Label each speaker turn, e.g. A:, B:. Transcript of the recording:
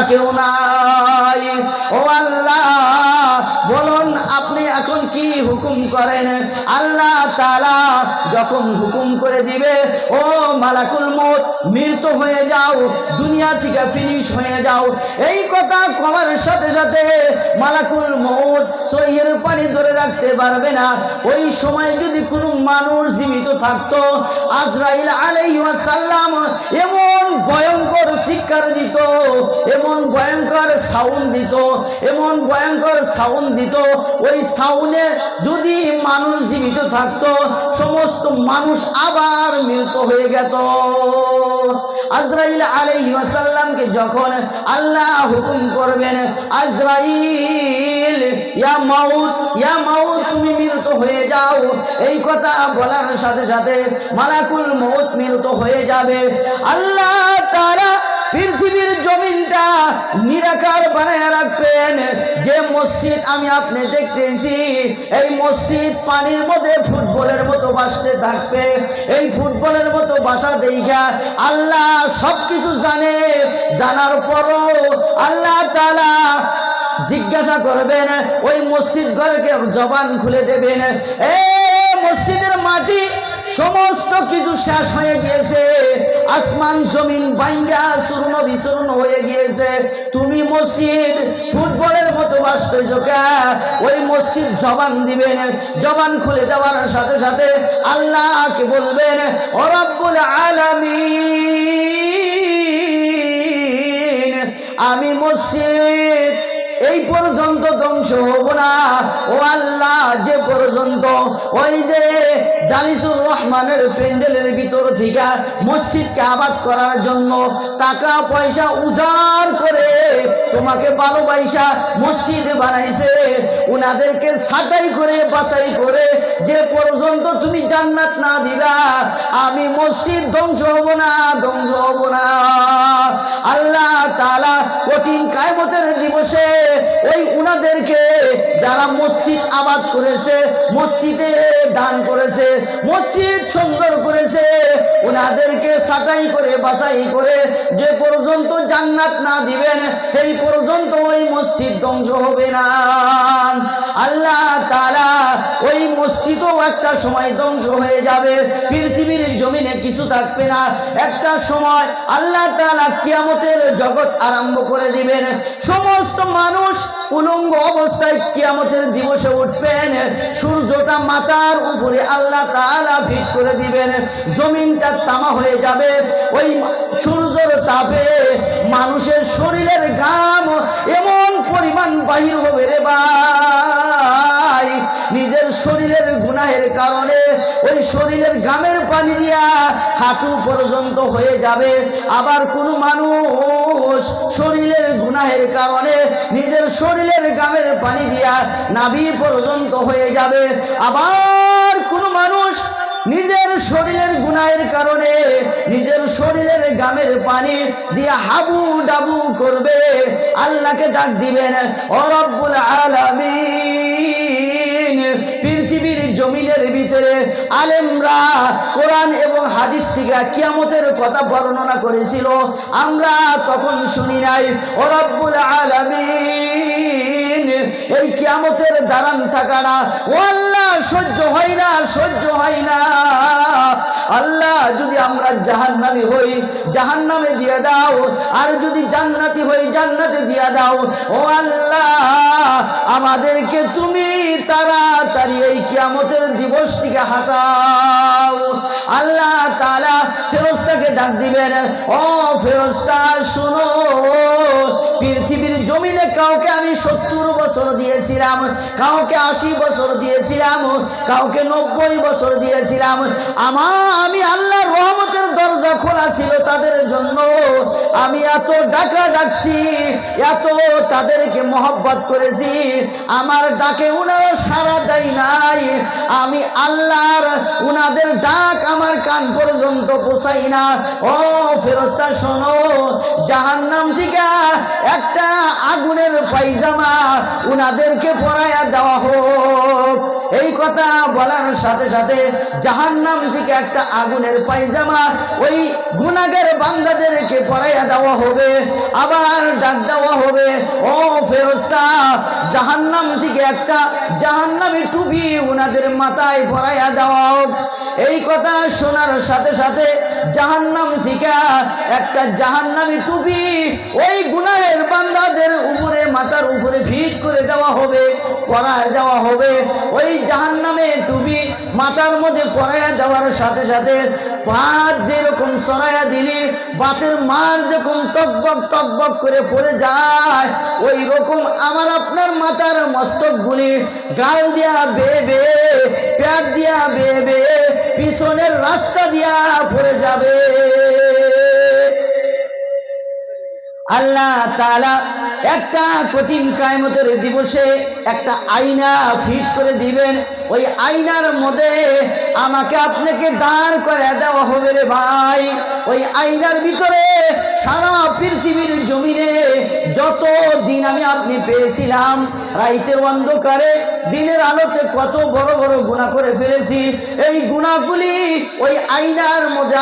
A: কেউ নাই। ও আল্লাহ, বলুন আপনি এখন কি হুকুম করেন? আল্লাহ তাআলা যখন হুকুম করে দিবে, ও মালাকুল মউত মৃত হয়ে যাও, দুনিয়া থেকে ফিনিশ হয়ে যাও, এই কথা করার সাথে সাথে মালাকুল মউত সহিয়ের পানি ধরে রাখতে পারবে না। ওই সময় যদি কোনো মানুষ জীবিত থাকতো, আজরাইল আলাইহিস সালাম এমন ভয়ঙ্কর চিৎকার দিত, এমন ভয়ঙ্কর সাউন্ড দিত, এমন ভয়ঙ্কর সাউন্ড দিত, ওই সাউন্ডে যদি মানুষ জীবিত থাকতো, সমস্ত মানুষ আবার মৃত হয়ে যেত। আজরাইল আলাইহিস সালামকে যখন আল্লাহ হুকুম করবেন, আজরাইল ইয়া মাউত তুমি মৃত হয়ে যাও, এই কথা বলার সাথে সাথে মালাকুল মউত মৃত হয়ে যাবে। আল্লাহ তাআলা পৃথিবীর জমিনটা নিরাকার বানায় রাখবেন। যে মসজিদ আমি আপনি দেখতেছি, এই মসজিদ পানির মধ্যে ফুটবলের মতো ভাসতে থাকবে। এই ফুটবলের মতো ভাসা দেখা আল্লাহ সবকিছু জানে, জানার পরও আল্লাহ তাআলা জিজ্ঞাসা করবেন, ওই মসজিদ ঘরকে জবান খুলে দেবেন, এই মসজিদের মাটি সমস্ত কিছু শেষ হয়ে গিয়েছে, আসমান জমিন ভাঙ্গা চূর্ণ বিচূর্ণ হয়ে গিয়েছে, তুমি মসজিদ ফুটবলের মতো ভাসতেছো কে? ওই মসজিদ জবান দিবেন, জবান খুলে দেওয়ার সাথে সাথে আল্লাহকে বলবেন, ও রব্বুল আলামিন, আমি মসজিদ এই পর্যন্ত ধ্বংস হব না। ও আল্লাহ, যে পর্যন্ত ওই যে জালিসুর রহমানের প্যান্ডেলের ভিতর থেকে মসজিদকে আবাদ করার জন্য টাকা পয়সা উজাড় করে তোমাকে ভালোবাসা মসজিদ বানাইছে, উনাদেরকে ছাঁটাই করে বাছাই করে যে পর্যন্ত তুমি জান্নাত না দিলা, আমি মসজিদ ধ্বংস হব না, ধ্বংস হব না। আল্লাহ তাআলা কঠিন কিয়ামতের দিবসে ওই উনাদেরকে যারা মসজিদ আবাদ করেছে, মসজিদে দান করেছে, মসজিদ সুন্দর করেছে, উনাদেরকে ছাঁটাই করে বাছাই করে যে পর্যন্ত জান্নাত না দিবেন, এই পর্যন্ত ওই মসজিদ ধ্বংস হবে না। আল্লাহ তাআলা ওই মসজিদও একটা সময় ধ্বংস হয়ে যাবে, পৃথিবীর জমিনে কিছু থাকবে না। একটা সময় আল্লাহ তাআলা কিয়ামতের জগৎ আরম্ভ করে দিবেন, সমস্ত মানুষ উলঙ্গ অবস্থায় কিয়ামতের দিবসে উঠবেন, সূর্যটা মাথার উপরে আল্লাহ তাআলা ফিট করে দিবেন, জমিনটা তামা হয়ে যাবে, ওই সূর্যের তাপে মানুষের শরীরের ঘাম এমন পরিমাণ বাহির হবে রে ভাই, নিজের শরীরের গুনাহের কারণে ওই শরীরের ঘামের পানি দিয়া হাঁটু পর্যন্ত হয়ে যাবে। আবার কোন মানুষ শরীরের গুনাহের কারণে নিজের শরীরের ঘামের পানি দিয়া নাভি পর্যন্ত হয়ে যাবে। আবার কোন মানুষ নিজের শরীরের গুনাহের কারণে নিজের শরীরের ঘামের পানি দিয়ে হাবু ডাবু করবে, আল্লাহকে ডাক দিবেন, ও রব্বুল আলামিন। পৃথিবীর জমিনের ভিতরে আলেমরা কোরআন এবং হাদিস থেকে কিয়ামতের কথা বর্ণনা করেছিল, আমরা তখন শুনি নাই। ও রব্বুল আলামিন, এই কিয়ামতের দাঁড়ান থাকাটা ও আল্লাহ সহ্য হয় না, সহ্য হয় না। আল্লাহ, যদি আমরা জাহান্নামী হই জাহান্নামে দিয়ে দাও, আর যদি জান্নাতি হই জান্নাতে দিয়ে দাও। ও আল্লাহ, আমাদেরকে তুমি তাড়াতাড়ি এই কিয়ামতের দিবস থেকে হাঁটাও। আল্লাহ তাআলা ফেরেশতাকে ডাক দিবেন, ও ফেরেশতা শুনো, পৃথিবীর জমিনে কাউকে আমি 70 বছর দিয়েছিলাম, কাউকে 80 বছর দিয়েছিলাম, কাউকে 90 বছর দিয়েছিলাম। আমি আল্লাহর রহমতের দরজা খোলা ছিল তাদের জন্য, আমি এত ডাকা ডাকছি, এত তাদেরকে মহব্বত করেছি, আমার ডাকে উনারা সাড়া দেয় নাই, আমি আল্লাহর উনাদের ডাক আমার কান পর্যন্ত পৌঁছাই না। ও ফেরেশতা শোনো, জাহান্নাম থেকে একটা আগুনের পায়জামা উনাদেরকে পরাইয়া দেওয়া হোক। এই কথা বলার সাথে সাথে জাহান্নাম থেকে একটা আগুনের পায়জামা ওই গুনাহগার বান্দাদেরকে পরাইয়া দেওয়া হবে। আবার ডাক দেওয়া হবে, ও ফেরেশতা, জাহান্নাম থেকে একটা জাহান্নামী টুপি উনাদের মাথায় পরাইয়া দেওয়া হোক। এই কথা শোনার সাথে সাথে জাহান্নাম থেকে একটা জাহান্নামী টুপি ওই গুনাহের বান্দাদের উপরে, মাথার উপরে ফিট করে দেওয়া হবে, পরায় দেওয়া হবে। ওই জাহান্নামে টুপি মাথার মধ্যে পরাইয়া দেওয়ার সাথে সাথে পাঁচ যেরকম সরাইয়া দিলি বাতের মার যখন টকবক টকবক করে পড়ে যায়, ওই রকম আমার আপনার মাথার মস্তকগুলি গাল দিয়া বেবে, পেট দিয়া বেবে, পিছনের রাস্তা দিয়া পড়ে যাবে। আল্লাহ তাআলা একটা কঠিন কিয়ামতের দিবসে একটা আয়না ফিট করে দিবেন। ওই আয়নার মধ্যে আমাকে আপনাকে দাঁড় করে দেওয়া হবে রে ভাই। ওই আয়নার ভিতরে সারা পৃথিবীর জমিনে যত দিন আমি আপনি পেয়েছিলাম, রাতের অন্ধকারে দিনের আলোতে কত বড় বড় গুনাহ করে ফেলেছি, এই গুনাহগুলি ওই আয়নার মধ্যে